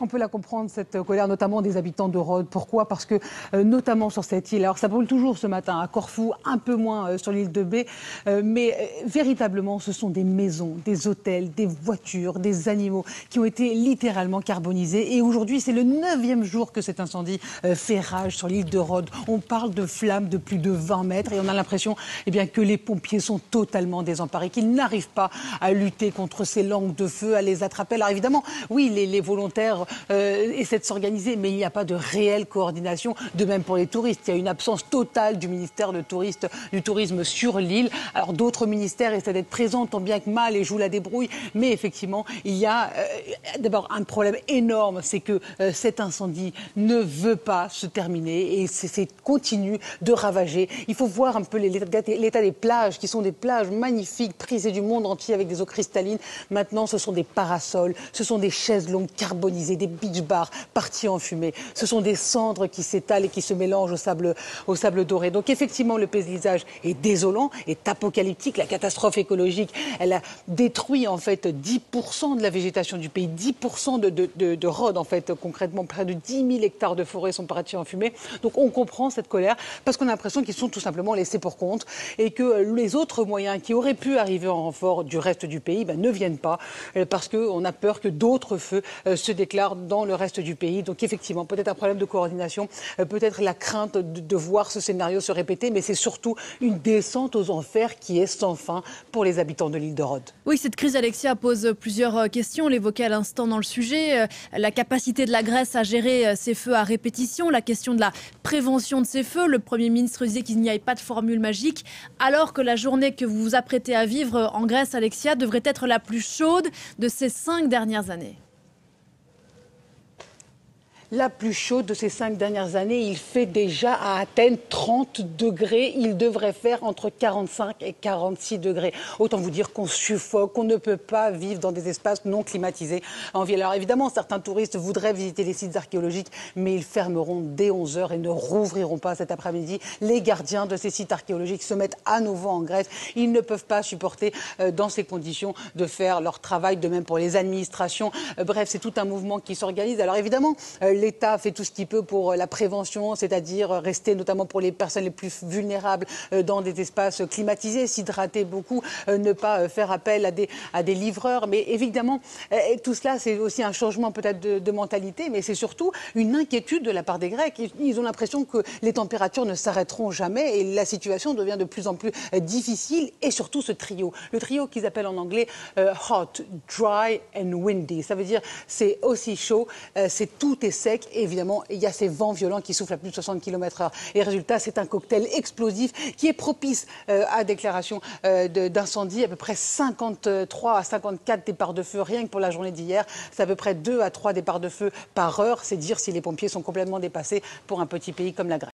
On peut la comprendre, cette colère, notamment des habitants de Rhodes. Pourquoi? Parce que, notamment sur cette île, alors ça brûle toujours ce matin à Corfou, un peu moins sur l'île de Bé, mais véritablement, ce sont des maisons, des hôtels, des voitures, des animaux qui ont été littéralement carbonisés. Et aujourd'hui, c'est le 9e jour que cet incendie fait rage sur l'île de Rhodes. On parle de flammes de plus de 20 mètres et on a l'impression que les pompiers sont totalement désemparés, qu'ils n'arrivent pas à lutter contre ces langues de feu, à les attraper. Alors évidemment, oui, les volontaires essaient de s'organiser, mais il n'y a pas de réelle coordination. De même pour les touristes, il y a une absence totale du ministère du Tourisme sur l'île. Alors d'autres ministères essaient d'être présents tant bien que mal et jouent la débrouille, mais effectivement, il y a d'abord un problème énorme, c'est que cet incendie ne veut pas se terminer et c'est continue de ravager. Il faut voir un peu l'état des plages, qui sont des plages magnifiques, prisées du monde entier avec des eaux cristallines. Maintenant, ce sont des parasols, ce sont des chaises longues carbonisées, des beach bars partis en fumée. Ce sont des cendres qui s'étalent et qui se mélangent au sable doré. Donc effectivement, le paysage est désolant, est apocalyptique. La catastrophe écologique, elle a détruit en fait 10% de la végétation du pays, 10% de Rhodes en fait. Concrètement, près de 10 000 hectares de forêt sont partis en fumée. Donc on comprend cette colère parce qu'on a l'impression qu'ils sont tout simplement laissés pour compte et que les autres moyens qui auraient pu arriver en renfort du reste du pays ne viennent pas parce qu'on a peur que d'autres feux se déclarent dans le reste du pays. Donc effectivement, peut-être un problème de coordination, peut-être la crainte de voir ce scénario se répéter, mais c'est surtout une descente aux enfers qui est sans fin pour les habitants de l'île de Rhodes. Oui, cette crise, Alexia, pose plusieurs questions. On l'évoquait à l'instant dans le sujet. La capacité de la Grèce à gérer ces feux à répétition, la question de la prévention de ces feux. Le Premier ministre disait qu'il n'y avait pas de formule magique, alors que la journée que vous vous apprêtez à vivre en Grèce, Alexia, devrait être la plus chaude de ces 5 dernières années. La plus chaude de ces 5 dernières années, il fait déjà à Athènes 30 degrés. Il devrait faire entre 45 et 46 degrés. Autant vous dire qu'on suffoque, qu'on ne peut pas vivre dans des espaces non climatisés en ville. Alors évidemment, certains touristes voudraient visiter les sites archéologiques, mais ils fermeront dès 11 h et ne rouvriront pas cet après-midi. Les gardiens de ces sites archéologiques se mettent à nouveau en Grèce. Ils ne peuvent pas supporter dans ces conditions de faire leur travail, de même pour les administrations. Bref, c'est tout un mouvement qui s'organise. Alors évidemment, l'État fait tout ce qu'il peut pour la prévention, c'est-à-dire rester notamment pour les personnes les plus vulnérables dans des espaces climatisés, s'hydrater beaucoup, ne pas faire appel à des livreurs. Mais évidemment, tout cela, c'est aussi un changement peut-être de mentalité, mais c'est surtout une inquiétude de la part des Grecs. Ils ont l'impression que les températures ne s'arrêteront jamais et la situation devient de plus en plus difficile. Et surtout ce trio, le trio qu'ils appellent en anglais hot, dry and windy. Ça veut dire c'est aussi chaud, tout est sec et évidemment il y a ces vents violents qui soufflent à plus de 60 km/h. Et résultat, c'est un cocktail explosif qui est propice à déclaration d'incendie. À peu près 53 à 54 départs de feu rien que pour la journée d'hier. C'est à peu près 2 à 3 départs de feu par heure. C'est dire si les pompiers sont complètement dépassés pour un petit pays comme la Grèce.